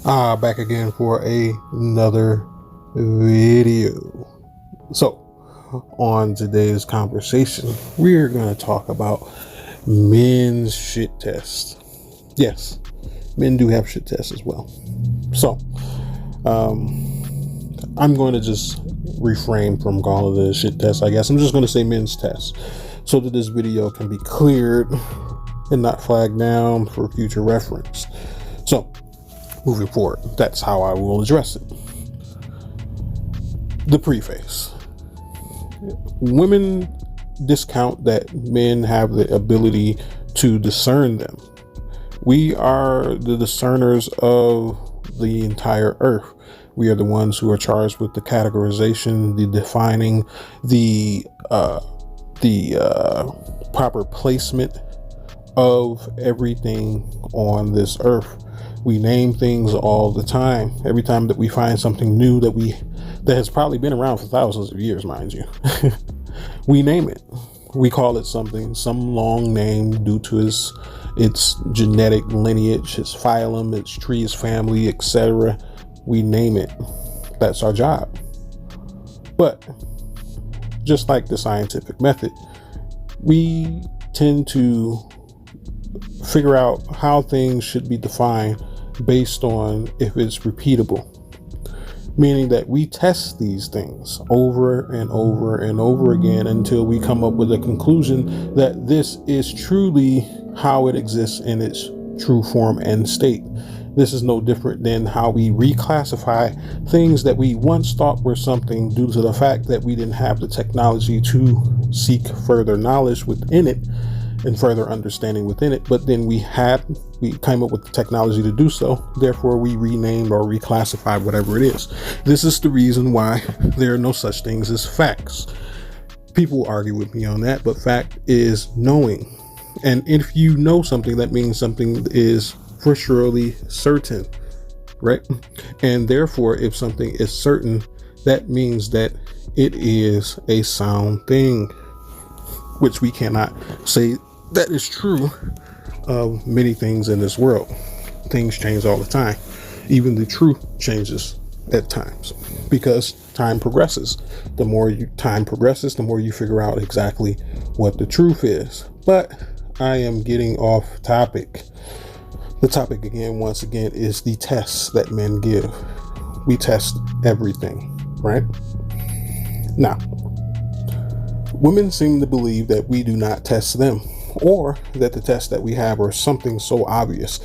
Back again for another video. So, on today's conversation, we're going to talk about men's shit tests. Yes, men do have shit tests as well. So, I'm going to just refrain from calling it a shit test, I guess. I'm just going to say men's test so that this video can be cleared and not flagged down for future reference. So, moving forward, that's how I will address it. The preface. Women discount that men have the ability to discern them. We are the discerners of the entire earth. We are the ones who are charged with the categorization, the defining, the proper placement of everything on this earth. We name things all the time. Every time that we find something new that has probably been around for thousands of years, mind you, we name it. We call it some long name due to its genetic lineage, its phylum, its tree, its family, etc. We name it. That's our job. But just like the scientific method, we tend to figure out how things should be defined based on if it's repeatable, meaning that we test these things over and over and over again until we come up with a conclusion that this is truly how it exists in its true form and state. This is no different than how we reclassify things that we once thought were something due to the fact that we didn't have the technology to seek further knowledge within it and further understanding within it, but then we came up with the technology to do so. Therefore, we renamed or reclassified whatever it is. This is the reason why there are no such things as facts. People argue with me on that, but fact is knowing. And if you know something, that means something is for surely certain, right? And therefore, if something is certain, that means that it is a sound thing, which we cannot say that is true of many things in this world. Things change all the time. Even the truth changes at times because time progresses. The more time progresses, the more you figure out exactly what the truth is. But I am getting off topic. The topic once again, is the tests that men give. We test everything, right? Now, women seem to believe that we do not test them, or that the tests that we have are something so obvious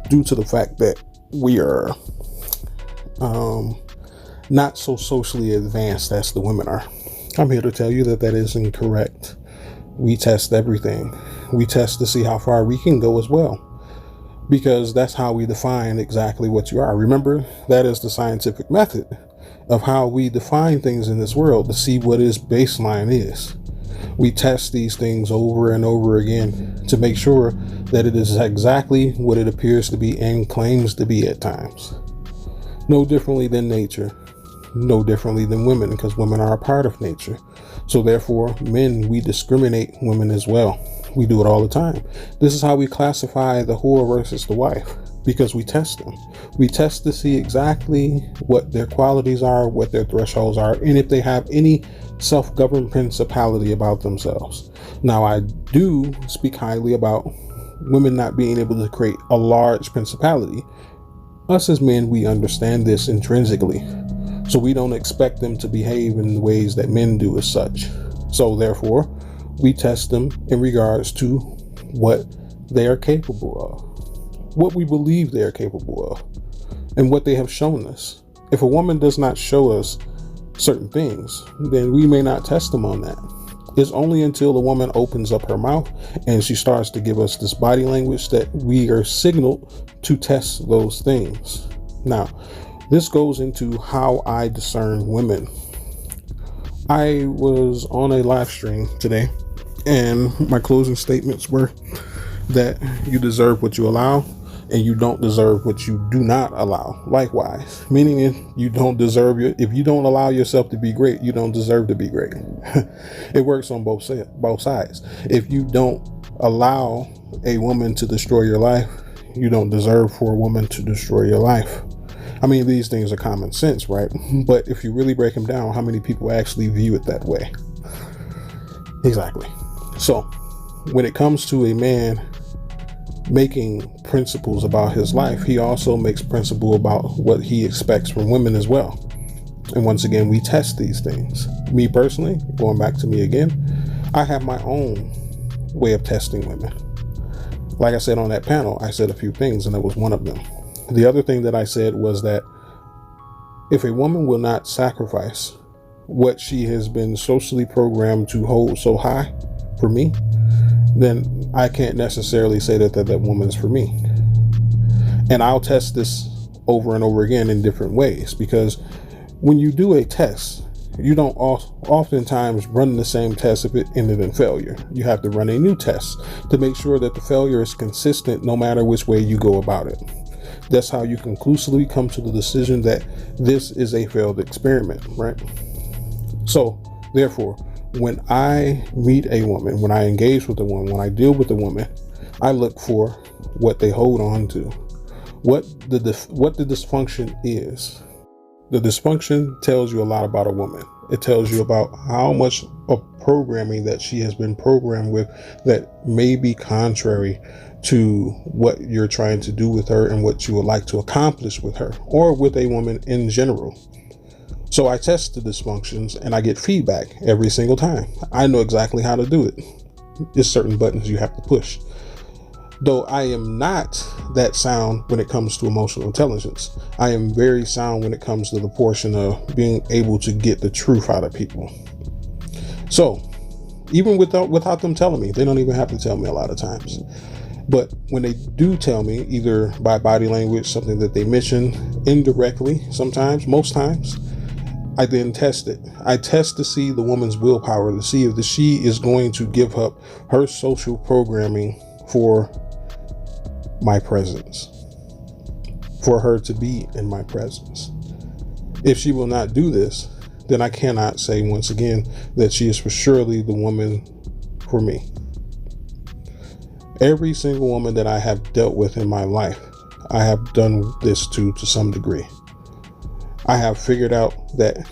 due to the fact that we are not so socially advanced as the women are. I'm here to tell you that is incorrect. We test everything. We test to see how far we can go as well, because that's how we define exactly what you are. Remember, that is the scientific method of how we define things in this world, to see what its baseline is. We test these things over and over again to make sure that it is exactly what it appears to be and claims to be at times. No differently than nature, no differently than women, because women are a part of nature. So therefore, men, we discriminate women as well. We do it all the time. This is how we classify the whore versus the wife, because we test them. We test to see exactly what their qualities are, what their thresholds are, and if they have any self-governed principality about themselves. Now, I do speak highly about women not being able to create a large principality. Us as men, we understand this intrinsically. So we don't expect them to behave in the ways that men do as such. So therefore, we test them in regards to what they are capable of, what we believe they are capable of, and what they have shown us. If a woman does not show us certain things, then we may not test them on that. It's only until the woman opens up her mouth and she starts to give us this body language that we are signaled to test those things. Now, this goes into how I discern women. I was on a live stream today, and my closing statements were that you deserve what you allow, and you don't deserve what you do not allow. Likewise, meaning if you don't allow yourself to be great, you don't deserve to be great. It works on both sides. If you don't allow a woman to destroy your life, you don't deserve for a woman to destroy your life. I mean, these things are common sense, right? But if you really break them down, how many people actually view it that way? Exactly. So when it comes to a man making principles about his life, he also makes principle about what he expects from women as well. And once again, we test these things. Me personally, going back to me again, I have my own way of testing women. Like I said on that panel, I said a few things, and that was one of them. The other thing that I said was that if a woman will not sacrifice what she has been socially programmed to hold so high for me, then I can't necessarily say that woman is for me. And I'll test this over and over again in different ways, because when you do a test, you don't oftentimes run the same test if it ended in failure. You have to run a new test to make sure that the failure is consistent no matter which way you go about it. That's how you conclusively come to the decision that this is a failed experiment, right? So, therefore, when I meet a woman, when I engage with a woman, when I deal with a woman, I look for what they hold on to, what the dysfunction is. The dysfunction tells you a lot about a woman. It tells you about how much of programming that she has been programmed with that may be contrary to what you're trying to do with her and what you would like to accomplish with her or with a woman in general. So I test the dysfunctions and I get feedback every single time. I know exactly how to do it. There's certain buttons you have to push. Though I am not that sound when it comes to emotional intelligence, I am very sound when it comes to the portion of being able to get the truth out of people. So even without them telling me, they don't even have to tell me a lot of times. But when they do tell me, either by body language, something that they mention indirectly, sometimes, most times, I then test it. I test to see the woman's willpower, to see if she is going to give up her social programming for my presence, for her to be in my presence. If she will not do this, then I cannot say once again that she is for surely the woman for me. Every single woman that I have dealt with in my life, I have done this to some degree. I have figured out that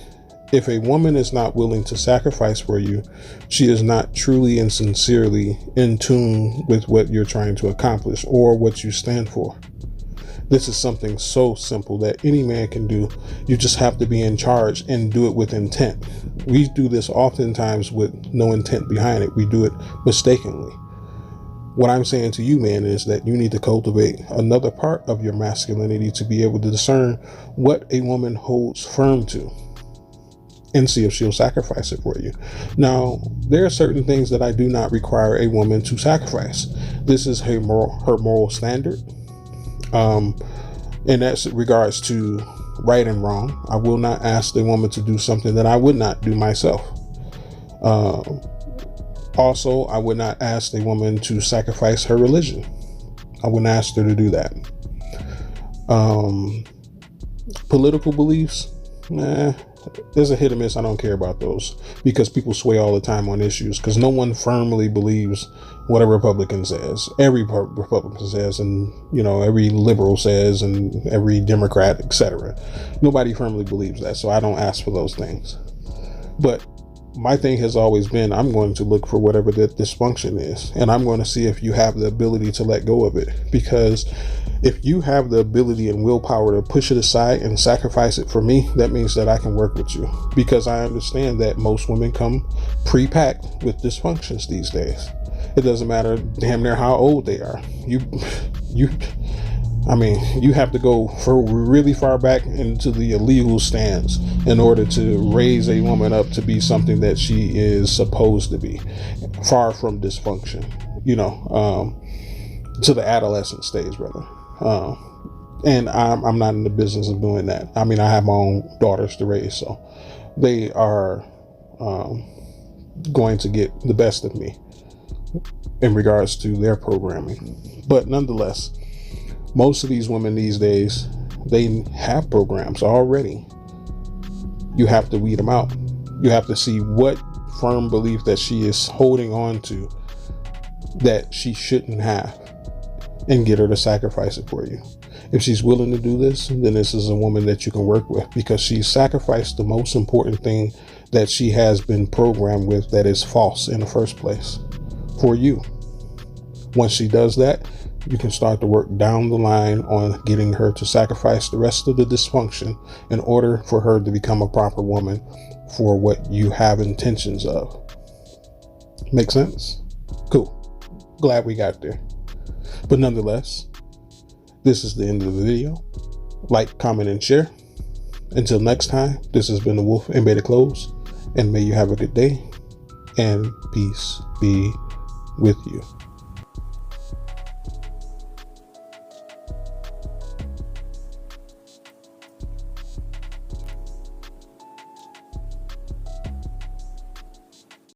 if a woman is not willing to sacrifice for you, she is not truly and sincerely in tune with what you're trying to accomplish or what you stand for. This is something so simple that any man can do. You just have to be in charge and do it with intent. We do this oftentimes with no intent behind it. We do it mistakenly. What I'm saying to you, man, is that you need to cultivate another part of your masculinity to be able to discern what a woman holds firm to and see if she'll sacrifice it for you. Now, there are certain things that I do not require a woman to sacrifice. This is her moral standard. In that regards to right and wrong, I will not ask the woman to do something that I would not do myself. Also, I would not ask a woman to sacrifice her religion. I wouldn't ask her to do that. Political beliefs, there's a hit or miss. I don't care about those because people sway all the time on issues because no one firmly believes what a Republican says. Every Republican says, and every liberal says, and every Democrat, etc. Nobody firmly believes that, so I don't ask for those things. But my thing has always been, I'm going to look for whatever that dysfunction is, and I'm going to see if you have the ability to let go of it. Because if you have the ability and willpower to push it aside and sacrifice it for me, that means that I can work with you. Because I understand that most women come pre-packed with dysfunctions these days. It doesn't matter damn near how old they are. You have to go for really far back into the illegal stance in order to raise a woman up to be something that she is supposed to be, far from dysfunction, to the adolescent stage, brother. And I'm not in the business of doing that. I have my own daughters to raise, so they are going to get the best of me in regards to their programming. But nonetheless, most of these women these days, they have programs already. You have to weed them out. You have to see what firm belief that she is holding on to that she shouldn't have and get her to sacrifice it for you. If she's willing to do this, then this is a woman that you can work with, because she sacrificed the most important thing that she has been programmed with, that is false in the first place, for you. Once she does that, you can start to work down the line on getting her to sacrifice the rest of the dysfunction in order for her to become a proper woman for what you have intentions of. Make sense? Cool. Glad we got there. But nonetheless, this is the end of the video. Like, comment, and share. Until next time, this has been the Wolf in Beta Clothes, and may you have a good day, and peace be with you.